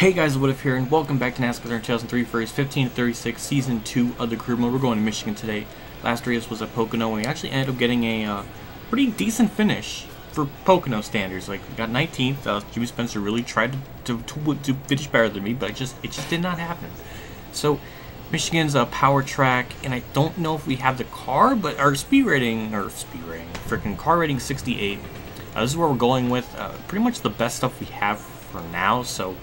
Hey guys, what if here, and welcome back to NASCAR 2003 for race 15-36, Season 2 of the Career Mode. We're going to Michigan today. Last race was at Pocono, and we actually ended up getting a pretty decent finish for Pocono standards. Like, we got 19th. Jimmy Spencer really tried to finish better than me, but it just did not happen. So, Michigan's a power track, and I don't know if we have the car, but our freaking car rating 68. This is where we're going with pretty much the best stuff we have for now, so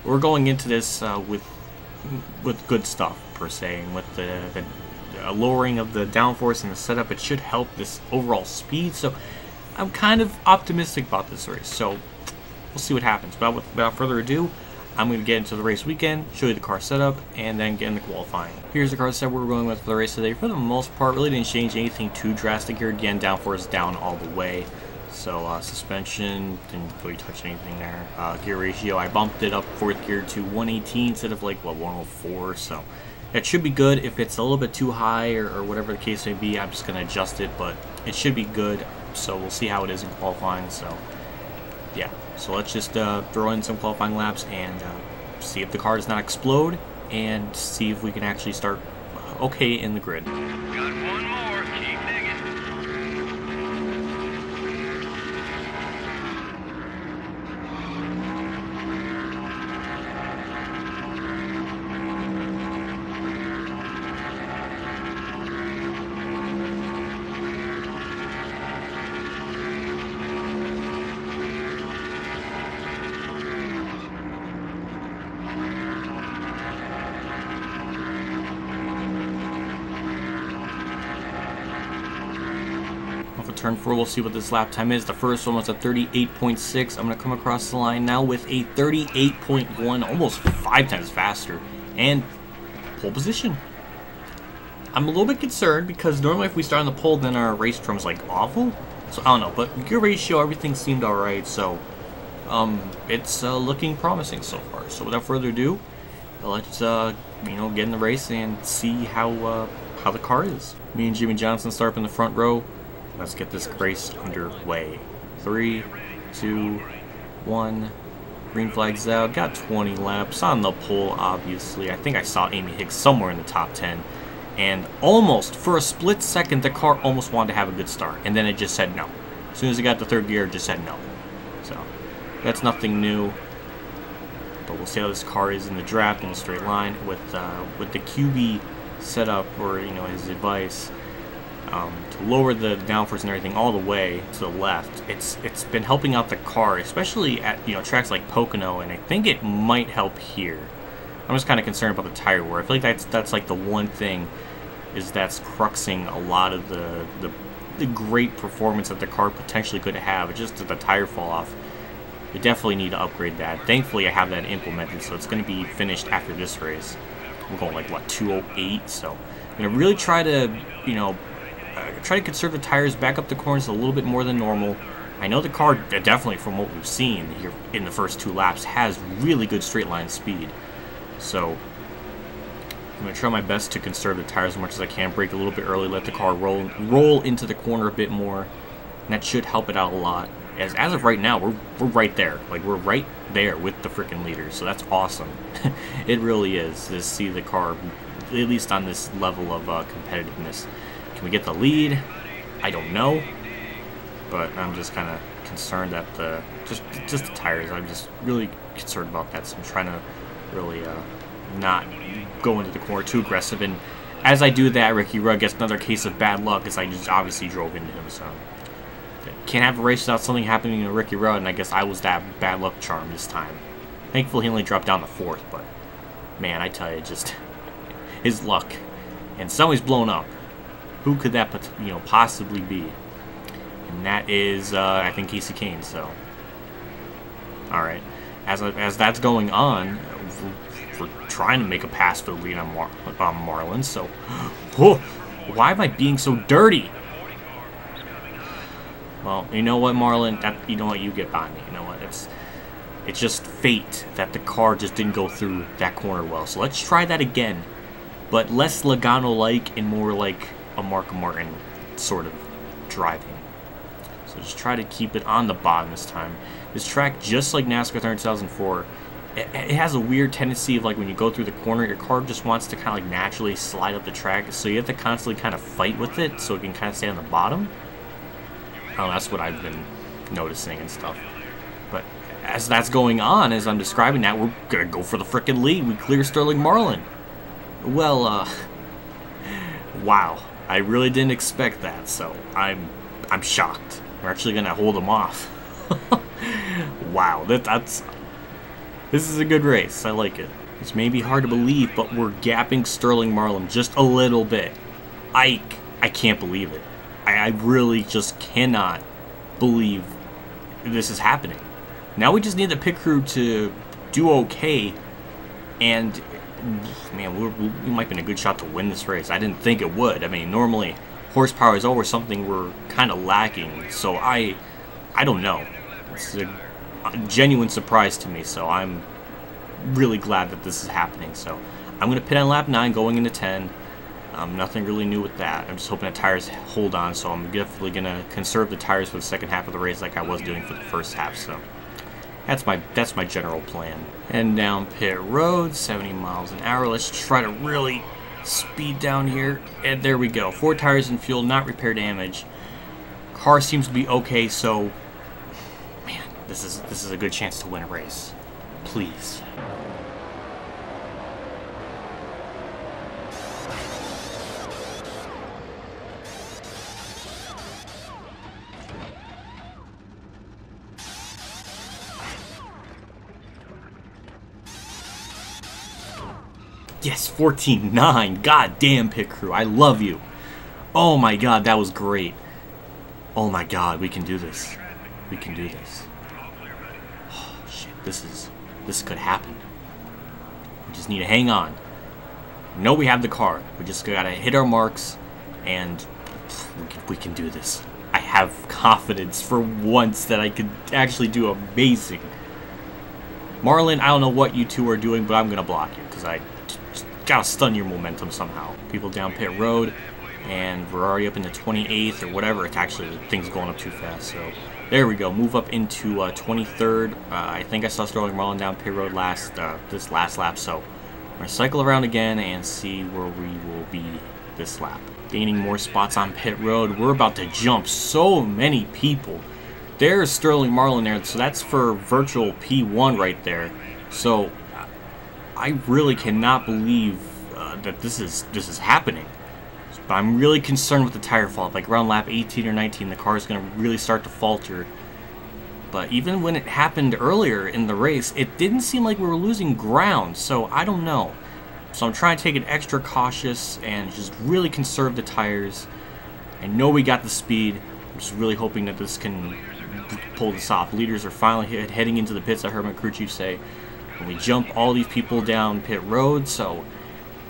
we're going into this with good stuff, per se, and with the lowering of the downforce and the setup, it should help this overall speed, so I'm kind of optimistic about this race, so we'll see what happens. But without further ado, I'm going to get into the race weekend, show you the car setup, and then get into qualifying. Here's the car setup we're going with for the race today. For the most part, really didn't change anything too drastic here. Again, downforce down all the way. So suspension, didn't really touch anything there. Gear ratio, I bumped it up fourth gear to 118 instead of like, what, 104. So it should be good. If it's a little bit too high or whatever the case may be, I'm just going to adjust it. But it should be good. So we'll see how it is in qualifying. So yeah, so let's just throw in some qualifying laps and see if the car does not explode and see if we can actually start okay in the grid. Got one more. Keep digging. Turn 4, we'll see what this lap time is. The first one was a 38.6. I'm going to come across the line now with a 38.1, almost 5 times faster, and pole position. I'm a little bit concerned because normally if we start on the pole, then our race term is like awful. So I don't know, but gear ratio, everything seemed alright, so it's looking promising so far. So without further ado, let's get in the race and see how the car is. Me and Jimmy Johnson start up in the front row. Let's get this race underway. 3, 2, 1. Green flag's out. Got 20 laps on the pole, obviously. I think I saw Amy Hicks somewhere in the top 10. And almost, for a split second, the car almost wanted to have a good start. And then it just said no. As soon as it got to third gear, it just said no. So, that's nothing new. But we'll see how this car is in the draft in a straight line with the QB setup, or, his advice. To lower the downforce and everything all the way to the left. It's been helping out the car, especially at tracks like Pocono, and I think it might help here. I'm just kind of concerned about the tire wear. I feel like that's like the one thing that's cruxing a lot of the great performance that the car potentially could have. It's just that the tire fall off. We definitely need to upgrade that. Thankfully, I have that implemented, so it's going to be finished after this race. We're going like what, 208, so I'm going to really try to try to conserve the tires, back up the corners a little bit more than normal. I know the car, definitely from what we've seen here in the first 2 laps, has really good straight line speed. So I'm going to try my best to conserve the tires as much as I can, brake a little bit early, let the car roll into the corner a bit more, and that should help it out a lot. As of right now, we're right there. Like, we're right there with the freaking leaders, so that's awesome. It really is, to see the car, at least on this level of competitiveness. Can we get the lead? I don't know, but I'm just kind of concerned that just the tires. I'm just really concerned about that, so I'm trying to really not go into the corner too aggressive. And as I do that, Ricky Rudd gets another case of bad luck, as I just obviously drove into him. So can't have a race without something happening to Ricky Rudd, and I guess I was that bad luck charm this time. Thankfully, he only dropped down to 4th, but man, I tell you, just his luck. And somebody's blown up. Who could that possibly be? And that is, I think, Casey Kane. So, all right, as that's going on, we're trying to make a pass for the lead on Marlin. So, oh, why am I being so dirty? Well, you know what, Marlin? You know what? You get by me. You know what? It's just fate that the car just didn't go through that corner well. So let's try that again, but less Logano-like and more like a Mark Martin sort of driving. So just try to keep it on the bottom this time. This track, just like NASCAR 2004, it has a weird tendency of, like, when you go through the corner, your car just wants to kind of, like, naturally slide up the track. So you have to constantly kind of fight with it so it can kind of stay on the bottom. Oh, that's what I've been noticing and stuff. But as that's going on, as I'm describing that, we're going to go for the frickin' lead. We clear Sterling Marlin. Well, wow. I really didn't expect that, so I'm shocked. We're actually going to hold him off. Wow, this is a good race. I like it. It's maybe hard to believe, but we're gapping Sterling Marlin just a little bit. I can't believe it. I really just cannot believe this is happening. Now we just need the pit crew to do okay, and man, we might be in a good shot to win this race. I didn't think it would. I mean, normally horsepower is always something we're kind of lacking, so I don't know. It's a genuine surprise to me, so I'm really glad that this is happening. So I'm going to pit on lap 9 going into 10. Nothing really new with that. I'm just hoping the tires hold on, so I'm definitely going to conserve the tires for the second half of the race like I was doing for the first half. So that's my general plan. And down pit road, 70 miles an hour. Let's try to really speed down here. And there we go. 4 tires and fuel, not repair damage. Car seems to be okay, so man, this is a good chance to win a race. Please. Yes, 14-9. God damn, pit crew. I love you. Oh my god, that was great. Oh my god, we can do this. We can do this. Oh shit, this could happen. We just need to hang on. I know we have the car. We just gotta hit our marks, and we can do this. I have confidence for once that I could actually do amazing. Marlin, I don't know what you two are doing, but I'm gonna block you because I just gotta stun your momentum somehow. People down pit road, and we're already up in the 28th or whatever. It's actually, the thing's going up too fast. So there we go. Move up into 23rd. I think I saw Sterling Marlin down pit road this last lap. So we're gonna cycle around again and see where we will be this lap. Gaining more spots on pit road. We're about to jump so many people. There's Sterling Marlin there, so that's for virtual P1 right there. So I really cannot believe that this is happening. But I'm really concerned with the tire fall. Like around lap 18 or 19, the car is going to really start to falter. But even when it happened earlier in the race, it didn't seem like we were losing ground. So I don't know. So I'm trying to take it extra cautious and just really conserve the tires. I know we got the speed. I'm just really hoping that this can pull this off. Leaders are finally heading into the pits, I heard my crew chief say. And we jump all these people down pit road, so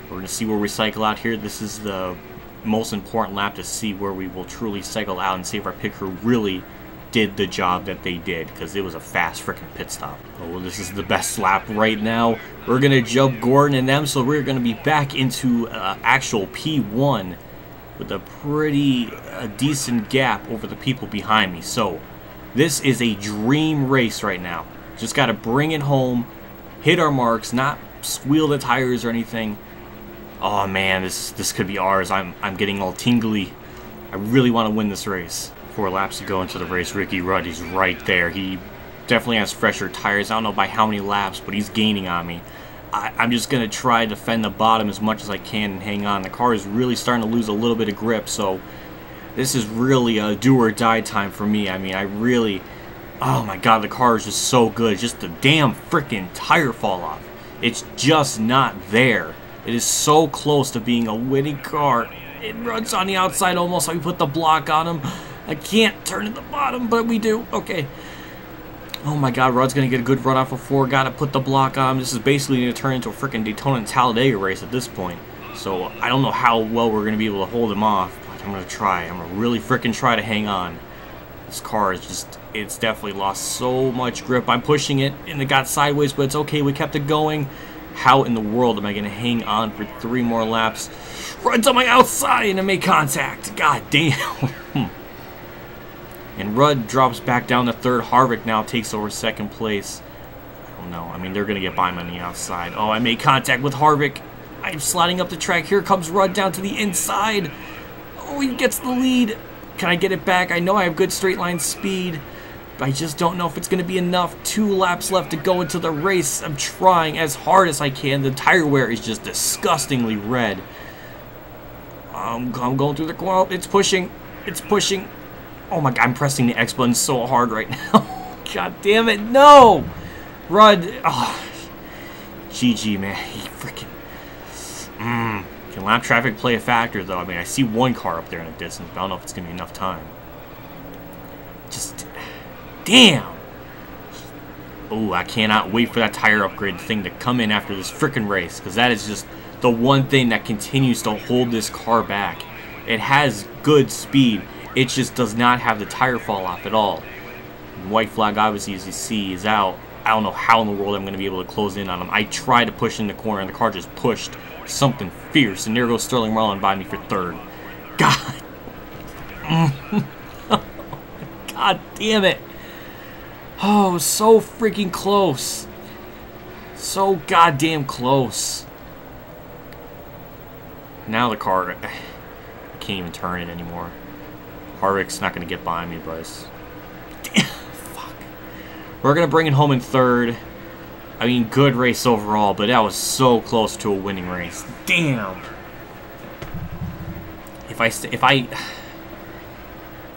we're going to see where we cycle out here. This is the most important lap to see where we will truly cycle out and see if our pit crew really did the job that they did, because it was a fast freaking pit stop. Oh, this is the best lap right now. We're going to jump Gordon and them, so we're going to be back into actual P1 with a pretty decent gap over the people behind me. So this is a dream race right now. Just got to bring it home, hit our marks, not squeal the tires or anything. Oh man, this could be ours. I'm getting all tingly. I really want to win this race. 4 laps to go into the race. Ricky Rudd, he's right there. He definitely has fresher tires. I don't know by how many laps, but he's gaining on me. I'm just going to try to defend the bottom as much as I can and hang on. The car is really starting to lose a little bit of grip, so this is really a do or die time for me. I mean, I really... Oh my god, the car is just so good. Just the damn freaking tire fall off. It's just not there. It is so close to being a winning car. It runs on the outside almost. I put the block on him. I can't turn at the bottom, but we do. Okay. Oh my god, Rudd's going to get a good run off of 4. Got to put the block on him. This is basically going to turn into a freaking Daytona and Talladega race at this point. So I don't know how well we're going to be able to hold him off, but I'm going to try. I'm going to really freaking try to hang on. This car is just, it's definitely lost so much grip. I'm pushing it, and it got sideways, but it's okay. We kept it going. How in the world am I going to hang on for 3 more laps? Rudd's on my outside, and I made contact. God damn. And Rudd drops back down to 3rd. Harvick now takes over 2nd place. I Oh no, I mean, they're going to get by me on the outside. Oh, I made contact with Harvick. I'm sliding up the track. Here comes Rudd down to the inside. Oh, he gets the lead. Can I get it back? I know I have good straight line speed. But I just don't know if it's going to be enough. 2 laps left to go into the race. I'm trying as hard as I can. The tire wear is just disgustingly red. I'm going through the corner. Oh, it's pushing. It's pushing. Oh my god, I'm pressing the X button so hard right now. God damn it, no! Rudd. Oh. GG, man. He freaking... Can lap traffic play a factor, though? I mean, I see one car up there in the distance, but I don't know if it's going to be enough time. Just... Damn! Oh, I cannot wait for that tire upgrade thing to come in after this freaking race, because that is just the one thing that continues to hold this car back. It has good speed. It just does not have the tire fall off at all. White flag, obviously, as you see, is out. I don't know how in the world I'm going to be able to close in on him. I tried to push in the corner, and the car just pushed something fierce. And there goes Sterling Marlin by me for third. God. God damn it. Oh, so freaking close. So goddamn close. Now the car... I can't even turn it anymore. Harvick's not going to get by me, Bryce. Fuck. We're going to bring it home in third. I mean, good race overall, but that was so close to a winning race. Damn.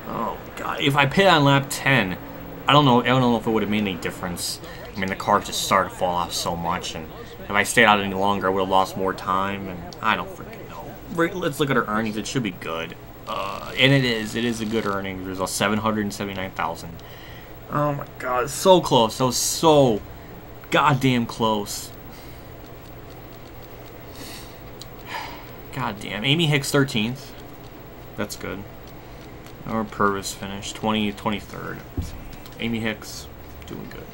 Oh god, if I pit on lap 10, I don't know if it would have made any difference. I mean, the car just started to fall off so much, and if I stayed out any longer, I would have lost more time, and I don't freaking know. Let's look at our earnings. It should be good. And it is a good earnings result, 779,000. Oh my god, so close. That was so goddamn close. God damn. Amy Hicks 13th. That's good. Or Purvis finished 23rd. Amy Hicks doing good.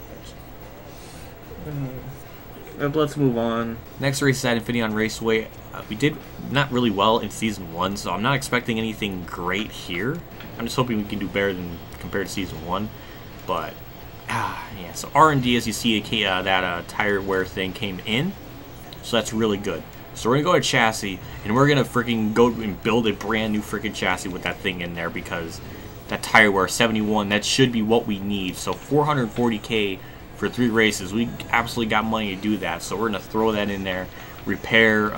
Let's move on. Next race is at Infineon Raceway. We did not really well in Season 1, so I'm not expecting anything great here. I'm just hoping we can do better than compared to Season 1. But, yeah, so R&D, as you see, that tire wear thing came in. So that's really good. So we're going to go to chassis, and we're going to freaking go and build a brand new freaking chassis with that thing in there, because that tire wear, 71, that should be what we need. So 440K for 3 races. We absolutely got money to do that, so we're going to throw that in there. Repair,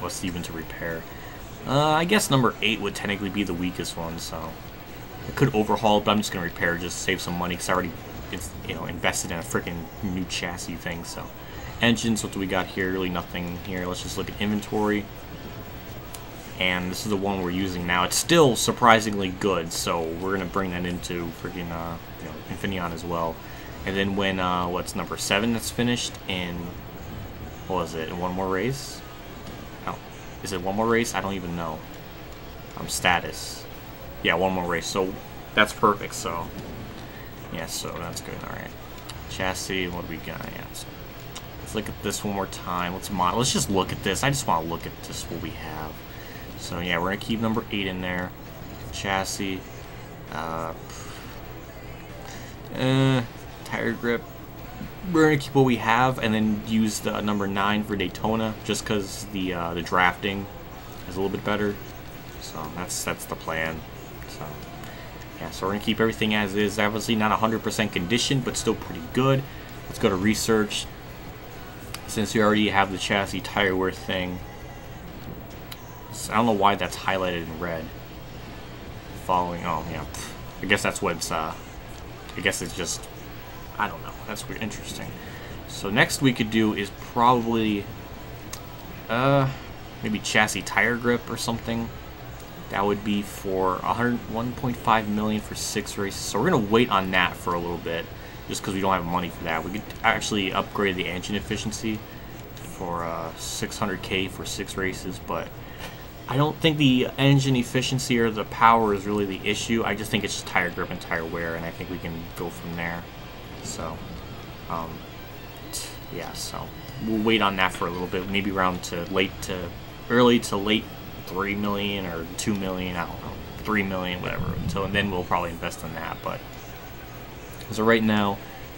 what's even to repair? I guess number 8 would technically be the weakest one, so I could overhaul, but I'm just going to repair, just save some money, because I already invested in a freaking new chassis thing. So engines, what do we got here? Really nothing here. Let's just look at inventory. And this is the one we're using now. It's still surprisingly good, so we're going to bring that into freaking Infineon as well. And then when, what's number 7 that's finished in, what was it, in one more race? No. Is it one more race? I don't even know. Status. Yeah, one more race, so that's perfect, so, yeah, so that's good, alright. Chassis, what do we got? Yeah, so let's look at this one more time. Let's just look at this. I just want to look at this, what we have. So, yeah, we're going to keep number 8 in there. Chassis. Tire grip. We're going to keep what we have and then use the number 9 for Daytona just because the drafting is a little bit better. So, that's the plan. So, yeah, so we're going to keep everything as is. Obviously not 100% condition, but still pretty good. Let's go to research. Since we already have the chassis tire wear thing. I don't know why that's highlighted in red. Following, oh yeah, I guess that's what it's, I guess it's just, I don't know, that's weird, interesting. So next we could do is probably, maybe chassis tire grip or something. That would be for 101.5 million for 6 races. So we're gonna wait on that for a little bit, just because we don't have money for that. We could actually upgrade the engine efficiency for 600K for 6 races, but I don't think the engine efficiency or the power is really the issue. I just think it's just tire grip and tire wear, and I think we can go from there. So, yeah, so we'll wait on that for a little bit, maybe around early to late 3 million or 2 million, I don't know, 3 million, whatever. So, and then we'll probably invest in that. But so right now,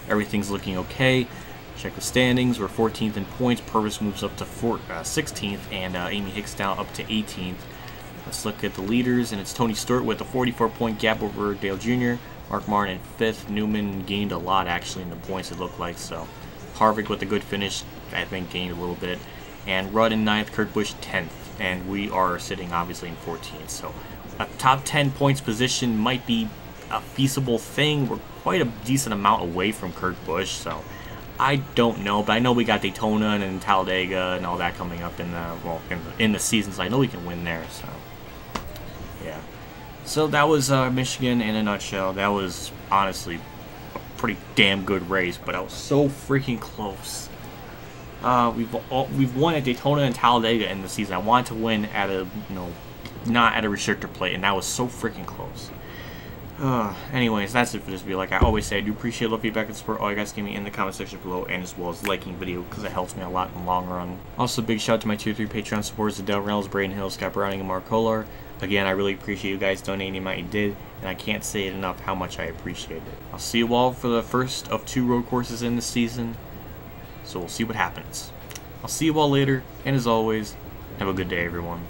everything's looking okay. Check the standings. We're 14th in points. Purvis moves up to 16th, and Amy Hicks down up to 18th. Let's look at the leaders, and it's Tony Stewart with a 44-point gap over Dale Jr. Mark Martin in 5th. Newman gained a lot, actually, in the points, it looked like. So Harvick with a good finish, I think, gained a little bit. And Rudd in 9th, Kurt Busch 10th. And we are sitting, obviously, in 14th. So a top 10 points position might be a feasible thing. We're quite a decent amount away from Kurt Busch, so I don't know. But I know we got Daytona and Talladega and all that coming up in the season, so I know we can win there. So yeah. So that was Michigan in a nutshell. That was honestly a pretty damn good race, but I was so freaking close. We've won at Daytona and Talladega in the season. I wanted to win at a not at a restrictor plate, and that was so freaking close. Anyways, that's it for this video. Like I always say, I do appreciate love, feedback, and support all you guys give me in the comment section below, and as well as liking video, because it helps me a lot in the long run. Also, big shout out to my Tier 3 Patreon supporters, Adele, Reynolds, Braydon Hill, Scott Browning, and Mark Kolar. Again, I really appreciate you guys donating the amount you did, and I can't say it enough how much I appreciate it. I'll see you all for the first of 2 road courses in this season, so we'll see what happens. I'll see you all later, and as always, have a good day, everyone.